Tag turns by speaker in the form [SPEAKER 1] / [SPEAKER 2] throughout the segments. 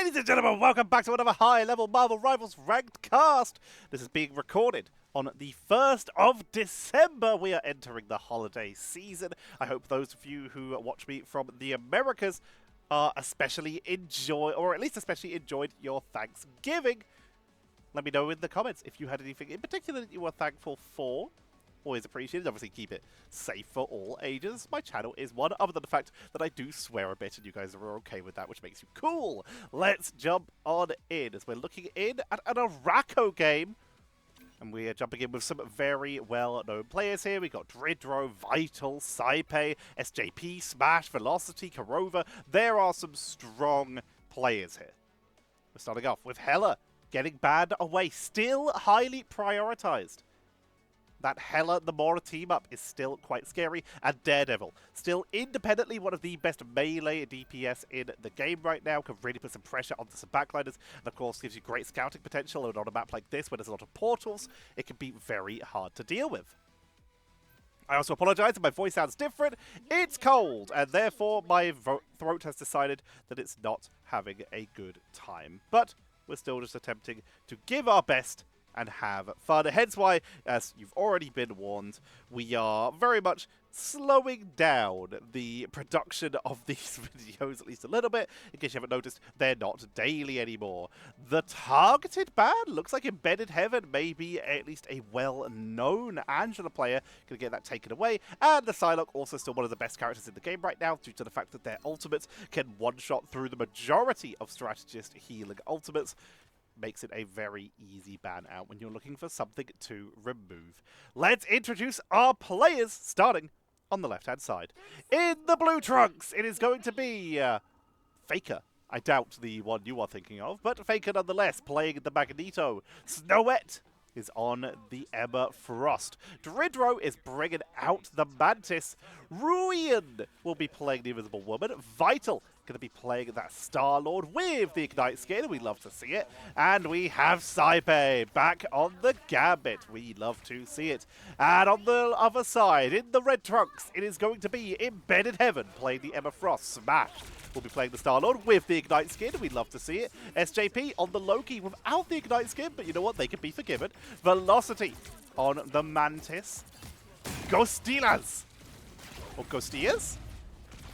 [SPEAKER 1] Ladies and gentlemen, welcome back to another high-level Marvel Rivals Ranked Cast. This is being recorded on the 1st of December. We are entering the holiday season. I hope those of you who watch me from the Americas are especially enjoyed your Thanksgiving. Let me know in the comments if you had anything in particular that you were thankful for. Always appreciated. Obviously, keep it safe for all ages. My channel is one, other than the fact that I do swear a bit, and you guys are okay with that, which makes you cool. Let's jump on in as we're looking in at an Araco game. And we are jumping in with some very well-known players here. We got Dridro, Vital, Saipe, SJP, Smash, Velocity, Karova. There are some strong players here. We're starting off with Hela getting banned away, still highly prioritized. That Hela Namora team-up is still quite scary, and Daredevil, still independently one of the best melee DPS in the game right now, can really put some pressure onto some backliners, and of course gives you great scouting potential, and on a map like this where there's a lot of portals, it can be very hard to deal with. I also apologize if my voice sounds different. It's cold, and therefore my throat has decided that it's not having a good time. But we're still just attempting to give our best and have fun. Hence why, as you've already been warned, we are very much slowing down the production of these videos at least a little bit. In case you haven't noticed, they're not daily anymore. The targeted ban looks like Embedded Heaven may be at least a well-known Angela player. Gonna get that taken away. And the Psylocke also still one of the best characters in the game right now due to the fact that their ultimates can one-shot through the majority of strategist healing ultimates. Makes it a very easy ban out when you're looking for something to remove. Let's introduce our players, starting on the left-hand side. In the blue trunks, it is going to be Faker. I doubt the one you are thinking of, but Faker nonetheless, playing the Magneto. Snowette is on the Emma Frost. Dridro is bringing out the Mantis. Ruian will be playing the Invisible Woman. Vital going to be playing that Star-Lord with the Ignite skin. We love to see it. And we have Saipe back on the Gambit. We love to see it. And on the other side, in the red trunks, it is going to be Embedded Heaven playing the Emma Frost. Smash will be playing the Star-Lord with the Ignite skin. We love to see it. SJP on the Loki without the Ignite skin, but you know what? They can be forgiven. Velocity on the Mantis. Ghostilas. Or Ghostias?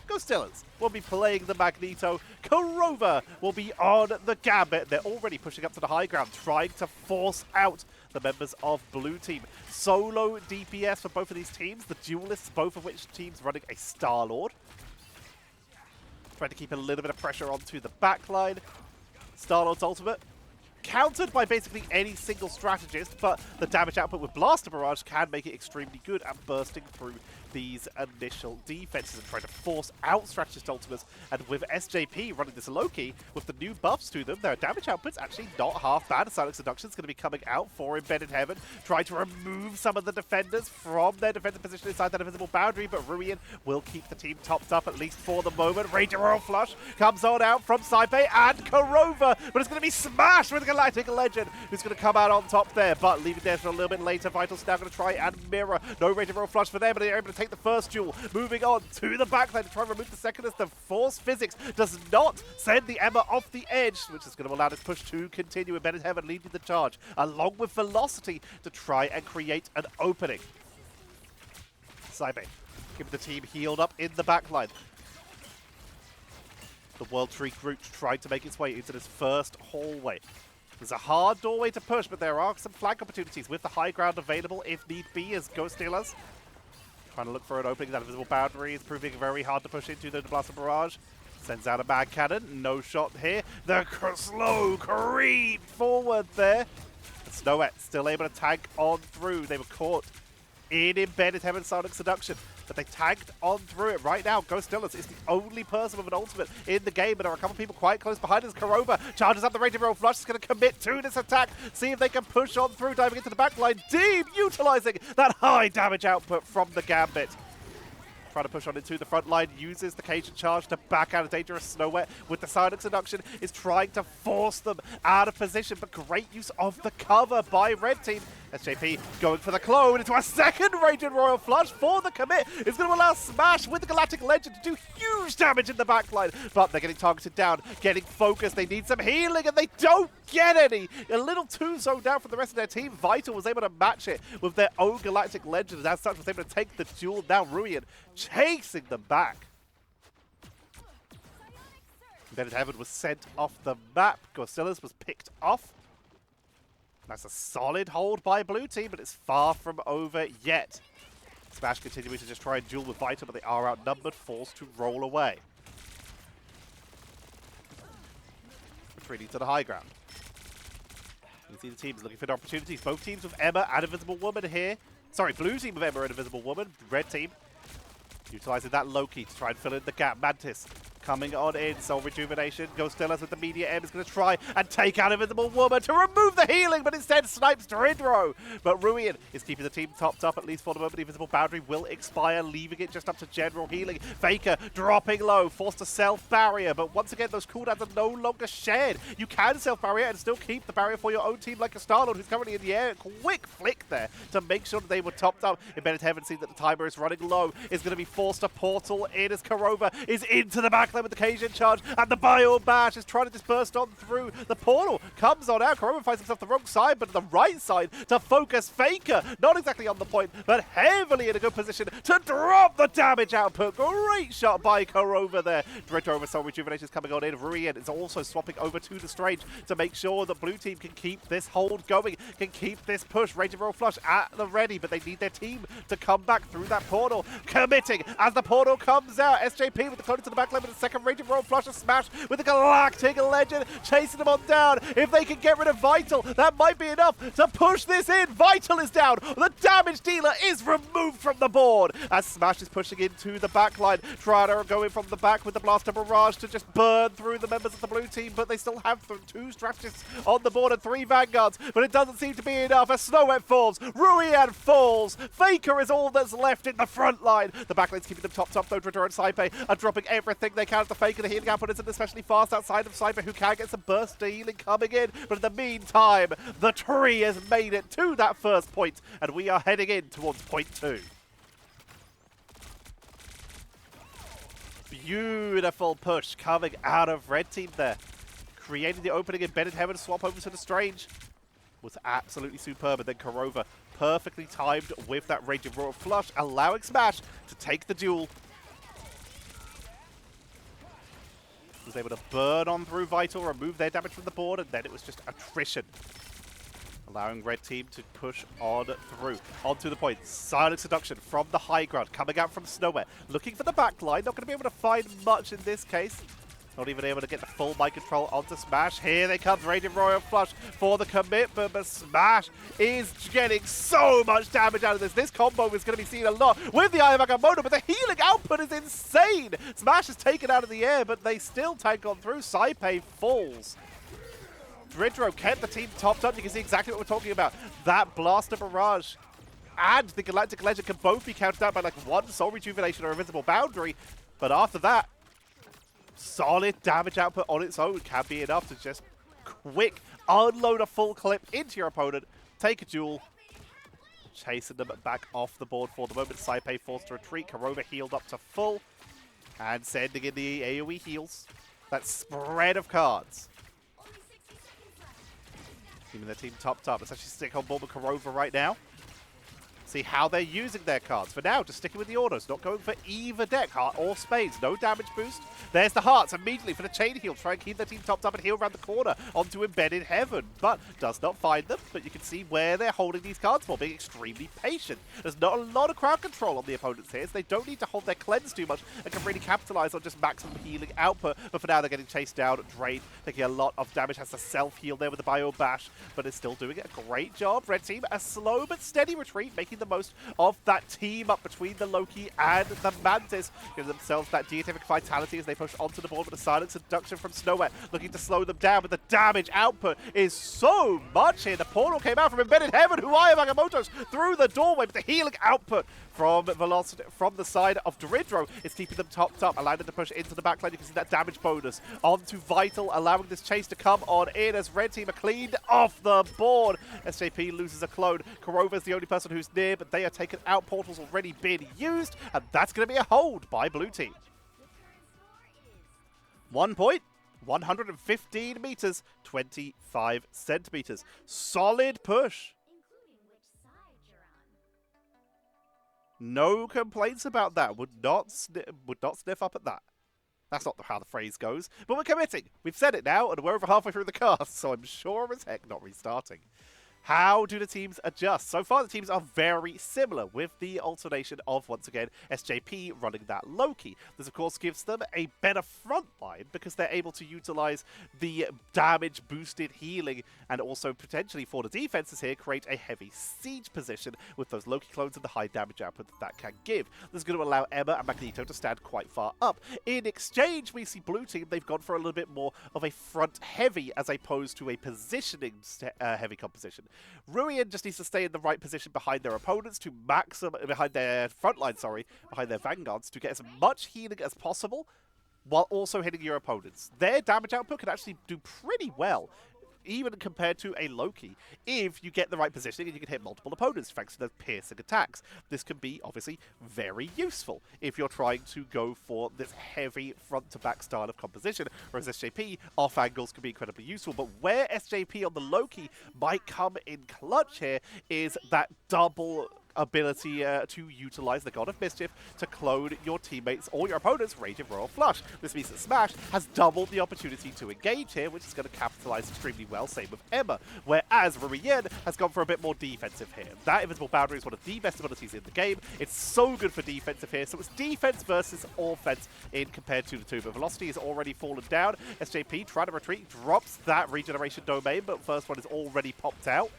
[SPEAKER 1] Ghostillas will be playing the Magneto. Karova will be on the Gambit. They're already pushing up to the high ground, trying to force out the members of Blue Team. Solo DPS for both of these teams. The Duelists, both of which teams running a Star-Lord. Trying to keep a little bit of pressure onto the backline. Star-Lord's ultimate countered by basically any single strategist, but the damage output with Blaster Barrage can make it extremely good at bursting through these initial defenses and trying to force out strategist ultimates. And with SJP running this Loki, with the new buffs to them, their damage output's actually not half bad. Silent Seduction is going to be coming out for Embedded Heaven, trying to remove some of the defenders from their defensive position inside that invisible boundary, but Ruian will keep the team topped up at least for the moment. Ranger Royal Flush comes on out from Saipe and Karova, but it's going to be smashed with the Galactic Legend, who's going to come out on top there, but leaving there for a little bit later. Vital's now going to try and mirror. No Ranger Royal Flush for them, but they're able to take the first duel. Moving on to the backline to try and remove the second as the Force Physics does not send the Emma off the edge, which is going to allow this push to continue. Embedded Heaven leading the charge, along with Velocity, to try and create an opening. Saipe, give the team healed up in the backline. The World Tree Groot tried to make its way into this first hallway. There's a hard doorway to push, but there are some flank opportunities with the high ground available if need be as Ghost Stealers. Trying to look for an opening. That invisible boundary is proving very hard to push into. The Blaster Barrage sends out a Mag Cannon. No shot here. The slow creep forward there. And Snowette still able to tag on through. They were caught in Embedded Heaven Silent Seduction, but they tagged on through it right now. Ghost Stealers is the only person with an ultimate in the game, but there are a couple of people quite close behind us. Karova charges up the Ranger Royal Flush, is going to commit to this attack, see if they can push on through, diving into the backline. Deep utilizing that high damage output from the Gambit. Trying to push on into the front line, uses the Cajun Charge to back out of dangerous Snowette with the Silent Seduction, is trying to force them out of position, but great use of the cover by Red Team. SJP going for the clone into a second Raging Royal Flush for the commit. It's going to allow Smash with the Galactic Legend to do huge damage in the backline, but they're getting targeted down, getting focused. They need some healing, and they don't get any. A little too zoned out for the rest of their team. Vital was able to match it with their own Galactic Legend, and as such was able to take the duel. Now Ruin chasing them back. Embedded Heaven was sent off the map. Gorsillas was picked off. That's a solid hold by blue team, but it's far from over yet. Smash continuing to just try and duel with Vital, but they are outnumbered, forced to roll away. Retreating to the high ground. You can see the teams looking for opportunities. Both teams with Emma and Invisible Woman here. Sorry, blue team with Emma and Invisible Woman. Red team utilizing that Loki to try and fill in the gap. Mantis coming on in. Soul Rejuvenation. Ghostillas with the Media M is going to try and take out Invisible Woman to remove the healing, but instead snipes Dridro. But Ruin is keeping the team topped up, at least for the moment. The Invisible Boundary will expire, leaving it just up to general healing. Faker dropping low, forced to self-barrier, but once again, those cooldowns are no longer shared. You can self-barrier and still keep the barrier for your own team, like a Star-Lord who's currently in the air. Quick flick there to make sure that they were topped up. Embedded Heaven, seeing that the timer is running low, is going to be forced to portal in as Kurova is into the backline with the Cajun charge, and the Bio Bash is trying to just burst on through the portal. Comes on out, Kurova finds himself the wrong side, but the right side to focus Faker. Not exactly on the point, but heavily in a good position to drop the damage output. Great shot by Kurova there. Dredger over Soul Rejuvenation is coming on in. Ruin is also swapping over to the Strange to make sure that blue team can keep this hold going, can keep this push. Raging Royal Flush at the ready, but they need their team to come back through that portal. Committing as the portal comes out. SJP with the clone to the backline with the second Raging Royal Flush, a smash with the Galactic Legend, chasing them on down. If they can get rid of Vital, that might be enough to push this in. Vital is down. The damage dealer is removed from the board as Smash is pushing into the backline. Trada going from the back with the Blaster Barrage to just burn through the members of the blue team, but they still have two strategists on the board and 3 Vanguards, but it doesn't seem to be enough as Snowet falls, Ruian falls, Faker is all that's left in the front line. The backlane's keeping them topped up though. Dredger and Saipe are dropping everything they can at the Faker. The healing output isn't especially fast outside of Saipe, who can get some burst healing coming in, but in the meantime, the tree has made it to that first point, and we are heading in towards point 2. Beautiful push coming out of red team there. Creating the opening, Embedded Heaven swap over to the Strange was absolutely superb, and then Kurova perfectly timed with that Raging Royal Flush, allowing Smash to take the duel. Was able to burn on through Vital, remove their damage from the board, and then it was just attrition, allowing red team to push on through. Onto the point. Silent Seduction from the high ground, coming out from Snowet. Looking for the back line. Not going to be able to find much in this case. Not even able to get the full mind control onto Smash. Here they come, Raging Royal Flush for the commitment, but Smash is getting so much damage out of this. This combo is going to be seen a lot with the Eye of Agamotto, but the healing output is insane. Smash is taken out of the air, but they still tank on through. Saipe falls. Dridro kept the team topped up. You can see exactly what we're talking about. That Blaster Barrage and the Galactic Legend can both be counted out by like one Soul Rejuvenation or Invisible Boundary, but after that, solid damage output on its own can be enough to just quick unload a full clip into your opponent, take a duel, chasing them back off the board for the moment. Saipe forced to retreat, Kurova healed up to full, and sending in the AoE heals. That spread of cards. Keeping their team topped up. Let's actually stick on board with Kurova right now. See how they're using their cards. For now, just sticking with the autos, not going for either deck, heart or spades. No damage boost. There's the hearts immediately for the chain heal. Try and keep their team topped up and heal around the corner onto Embedded Heaven, but does not find them. But you can see where they're holding these cards for, being extremely patient. There's not a lot of crowd control on the opponents here, so they don't need to hold their cleanse too much and can really capitalize on just maximum healing output. But for now, they're getting chased down, drained, taking a lot of damage. Has to self-heal there with the Bio Bash, but is still doing a great job. Red team, a slow but steady retreat, making making the most of that team up between the Loki and the Mantis. Giving themselves that deific vitality as they push onto the board with a silent seduction from Snowet, looking to slow them down, but the damage output is so much here. The portal came out from Embedded Heaven, who Magamoto's through the doorway, but the healing output from Velocity from the side of Dridro is keeping them topped up, allowing them to push into the backline. You can see that damage bonus onto Vital, allowing this chase to come on in as Red Team are cleaned off the board. SJP loses a clone. Korova's the only person who's near, but they are taken out. Portal's already been used, and that's going to be a hold by Blue Team. 1 point. 115 meters, 25 centimeters. Solid push. No complaints about that. Would not sniff up at that. That's not how the phrase goes. But we're committing. We've said it now, and we're over halfway through the cast, so I'm sure as heck not restarting. How do the teams adjust? So far, the teams are very similar, with the alternation of, once again, SJP running that Loki. This, of course, gives them a better front line because they're able to utilize the damage-boosted healing and also, potentially, for the defenses here, create a heavy siege position with those Loki clones and the high damage output that can give. This is going to allow Emma and Magneto to stand quite far up. In exchange, we see Blue Team, they've gone for a little bit more of a front-heavy as opposed to a positioning-heavy composition. Ruian just needs to stay in the right position behind their opponents to behind their frontline, behind their vanguards, to get as much healing as possible while also hitting your opponents. Their damage output can actually do pretty well, even compared to a Loki, if you get the right positioning and you can hit multiple opponents thanks to the piercing attacks. This can be, obviously, very useful if you're trying to go for this heavy front-to-back style of composition, whereas SJP, off angles can be incredibly useful. But where SJP on the Loki might come in clutch here is that double ability to utilize the God of Mischief to clone your teammates or your opponent's Raging Royal Flush. This means that Smash has doubled the opportunity to engage here, which is going to capitalize extremely well, same with Emma. Whereas Ruian has gone for a bit more defensive here. That Invisible Boundary is one of the best abilities in the game. It's so good for defensive here, so it's defense versus offense in compared to the two. But Velocity has already fallen down. SJP trying to retreat, drops that regeneration domain, but first one is already popped out.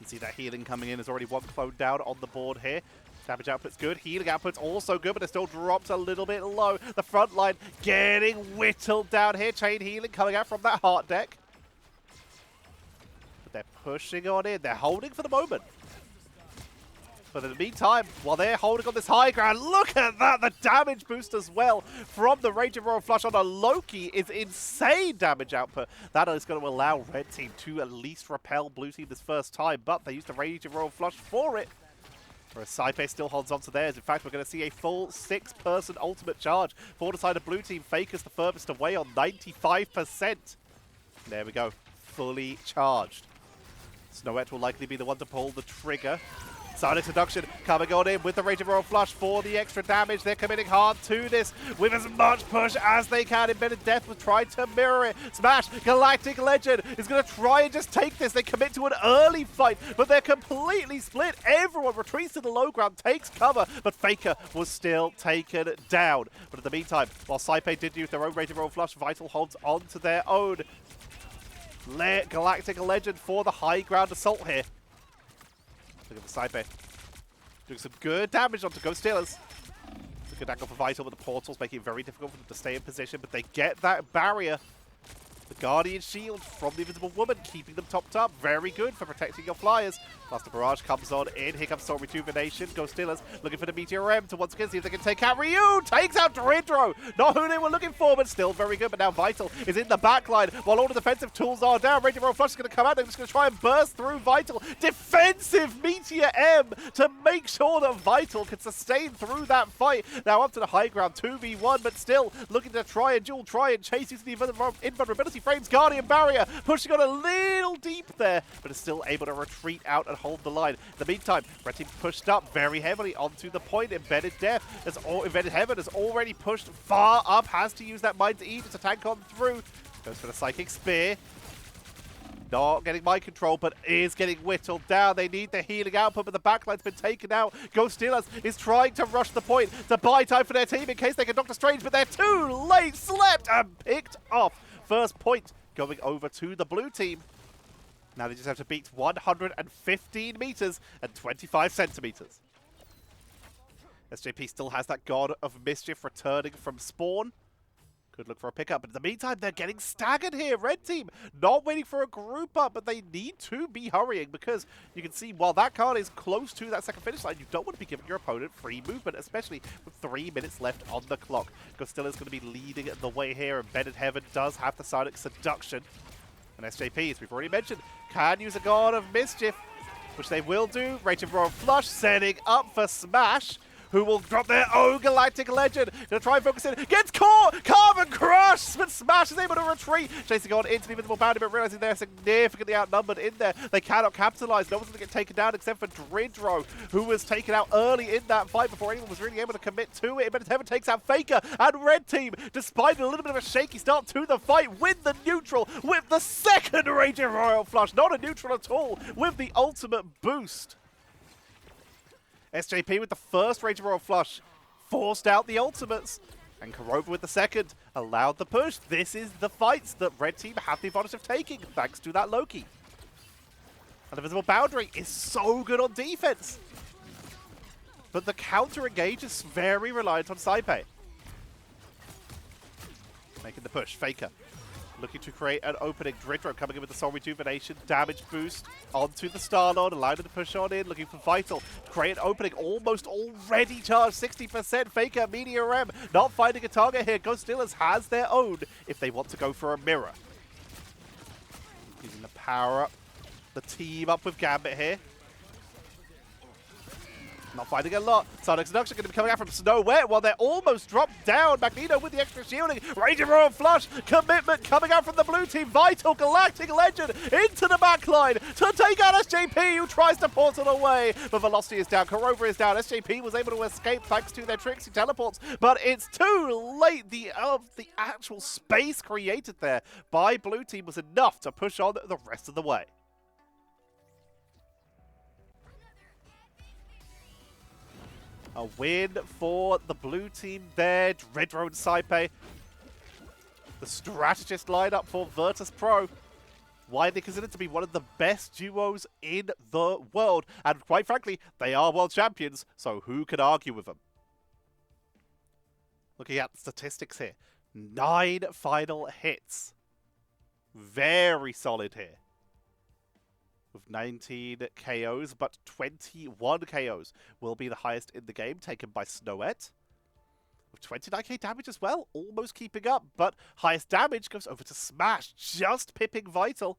[SPEAKER 1] You can see that healing coming in. There's already one clone down on the board here. Damage output's good. Healing output's also good, but it still drops a little bit low. The front line getting whittled down here. Chain healing coming out from that heart deck. But they're pushing on in. They're holding for the moment. But in the meantime, while they're holding on this high ground, look at that! The damage boost as well from the Raging Royal Flush on a Loki is insane damage output. That is going to allow Red Team to at least repel Blue Team this first time, but they used the Raging Royal Flush for it. Whereas Saipe still holds on to theirs. In fact, we're going to see a full 6-person ultimate charge for the side of Blue Team. Faker's the furthest away on 95%. There we go. Fully charged. Snowet will likely be the one to pull the trigger. Silent Seduction coming on in with the Raging Royal Flush for the extra damage. They're committing hard to this with as much push as they can. Embedded Death will try to mirror it. Smash, Galactic Legend is going to try and just take this. They commit to an early fight, but they're completely split. Everyone retreats to the low ground, takes cover, but Faker was still taken down. But in the meantime, while Saipe did use their own Raging Royal Flush, Vital holds on to their own. Galactic Legend for the high ground assault here. Look at the Saipe. Doing some good damage onto Ghost Stealers. It's a good angle for Vital, but the portals making it very difficult for them to stay in position, but they get that barrier. The Guardian Shield from the Invisible Woman, keeping them topped up. Very good for protecting your flyers. Blaster Barrage comes on in. Here comes Soul Rejuvenation. Ghost Stealers looking for the Meteor M to once again see if they can take out Ryu. Takes out Dridro. Not who they were looking for, but still very good. But now Vital is in the backline while all the defensive tools are down. Raging Royal Flush is going to come out. They're just going to try and burst through Vital. Defensive Meteor M to make sure that Vital can sustain through that fight. Now up to the high ground, 2v1, but still looking to try and chase using the invulnerability frames. Guardian Barrier pushing on a little deep there, but is still able to retreat out and hold the line. In the meantime, Red Team pushed up very heavily onto the point. Embedded Heaven has already pushed far up, has to use that Mind to Eat to tank on through. Goes for the Psychic Spear. Not getting mind control, but is getting whittled down. They need the healing output, but the backline's been taken out. Ghost Stealers is trying to rush the point to buy time for their team in case they can Doctor Strange, but they're too late. Slept and picked off. First point going over to the Blue Team. Now they just have to beat 115 meters and 25 centimeters. SJP still has that God of Mischief returning from spawn. Could look for a pickup, but in the meantime, they're getting staggered here. Red team not waiting for a group up, but they need to be hurrying because you can see while that card is close to that second finish line, you don't want to be giving your opponent free movement, especially with 3 minutes left on the clock. Gostilla's going to be leading the way here, and Bennett Heaven does have the Sonic Seduction. And SJP, as we've already mentioned, can use a God of Mischief, which they will do. Raging Royal Flush setting up for Smash, who will drop their own Galactic Legend. Gonna try and focus in. Gets caught! Carbon Crush! But Smash is able to retreat. Chasing on into the Invisible Boundary, but realizing they're significantly outnumbered in there. They cannot capitalize. No one's gonna get taken down except for Dridro, who was taken out early in that fight before anyone was really able to commit to it. But Heaven takes out Faker, and Red Team, despite a little bit of a shaky start to the fight, win the neutral with the second Raging Royal Flush. Not a neutral at all, with the ultimate boost. SJP with the first Raging Royal Flush forced out the ultimates, and Kurova with the second allowed the push. This is the fights that Red Team have the advantage of taking, thanks to that Loki. And the Visible Boundary is so good on defense, but the counter engage is very reliant on Saipei. Making the push, Faker. Looking to create an opening. Dridro coming in with the Soul Rejuvenation, damage boost onto the Star-Lord, allowing him to push on in, looking for Vital. Create an opening, almost already charged, 60%. Faker, Meteor M, not finding a target here. Ghostillers has their own if they want to go for a mirror. Using the power up, the team up with Gambit here. Not finding a lot. Sonic Seduction going to be coming out from Snowwet while they're almost dropped down. Magneto with the extra shielding. Raging Royal Flush. Commitment coming out from the blue team. Vital Galactic Legend into the backline to take out SJP, who tries to portal away. But Velocity is down. Kurova is down. SJP was able to escape thanks to their Trixie teleports, but it's too late. The actual space created there by blue team was enough to push on the rest of the way. A win for the blue team there. Dridro and Saipei. The strategist lineup for Virtus Pro. Widely considered to be one of the best duos in the world. And quite frankly, they are world champions, so who could argue with them? Looking at the statistics here. 9 final hits. Very solid here. With 19 KOs, but 21 KOs will be the highest in the game, taken by Snowet. With 29k damage as well, almost keeping up, but highest damage goes over to Smash, just pipping Vital,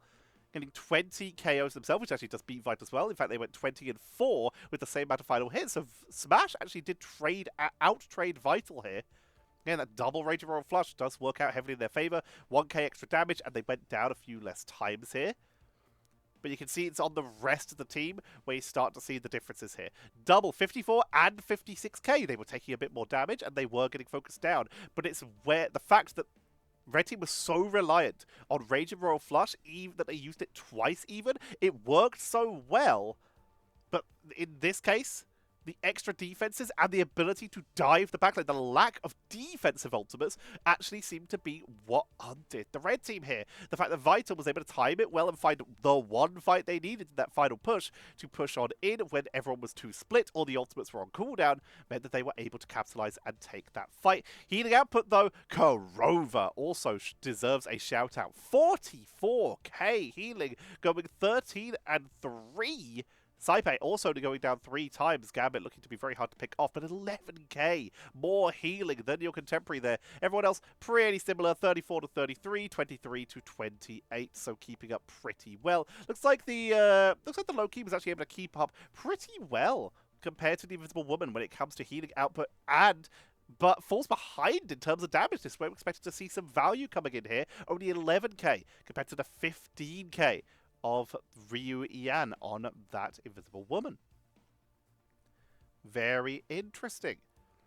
[SPEAKER 1] getting 20 KOs themselves, which actually does beat Vital as well. In fact, they went 20 and 4 with the same amount of final hits, so Smash actually did out-trade Vital here. Again, that double Raging Royal Flush does work out heavily in their favor. 1k extra damage, and they went down a few less times here. But you can see it's on the rest of the team where you start to see the differences here. Double 54 and 56k. They were taking a bit more damage and they were getting focused down. But it's where the fact that Red Team was so reliant on Raging Royal Flush, even that they used it twice even, it worked so well. But in this case, the extra defenses and the ability to dive the backline, the lack of defensive ultimates actually seemed to be what undid the Red Team here. The fact that Vital was able to time it well and find the one fight they needed in that final push to push on in when everyone was too split or the ultimates were on cooldown meant that they were able to capitalize and take that fight. Healing output though, Kurova also deserves a shout out. 44k healing, going 13 and 3. Saipei also going down 3 times. Gambit looking to be very hard to pick off, but 11k more healing than your contemporary there. Everyone else pretty similar, 34 to 33, 23 to 28, so keeping up pretty well. Looks like the Loki was actually able to keep up pretty well compared to the Invisible Woman when it comes to healing output but falls behind in terms of damage. This way we expected to see some value coming in here. Only 11k compared to the 15k of Ryu Ian on that Invisible Woman. Very interesting.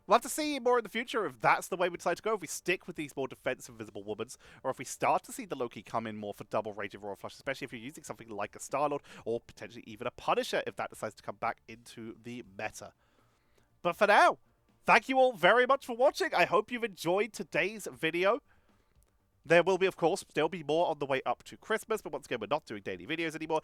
[SPEAKER 1] We'll have to see more in the future if that's the way we decide to go, if we stick with these more defensive Invisible Womans, or if we start to see the Loki come in more for double Raging Royal Flush, especially if you're using something like a Star-Lord, or potentially even a Punisher if that decides to come back into the meta. But for now, thank you all very much for watching. I hope you've enjoyed today's video. There will be, of course, there'll be more on the way up to Christmas, but once again, we're not doing daily videos anymore.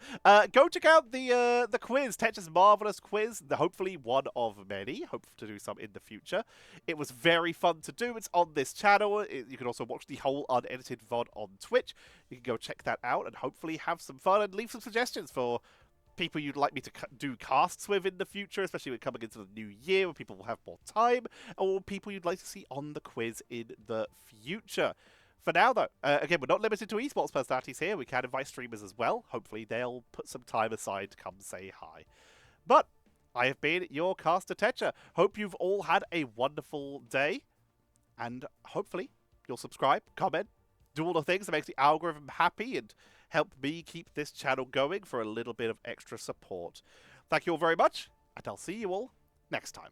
[SPEAKER 1] Go check out the quiz, Tetcher's Marvelous Quiz, hopefully one of many. Hope to do some in the future. It was very fun to do. It's on this channel. You can also watch the whole unedited VOD on Twitch. You can go check that out and hopefully have some fun and leave some suggestions for people you'd like me to do casts with in the future, especially when coming into the new year when people will have more time, or people you'd like to see on the quiz in the future. For now, though, again, we're not limited to esports personalities here. We can invite streamers as well. Hopefully, they'll put some time aside to come say hi. But I have been your caster Tetcher. Hope you've all had a wonderful day. And hopefully, you'll subscribe, comment, do all the things that makes the algorithm happy and help me keep this channel going for a little bit of extra support. Thank you all very much, and I'll see you all next time.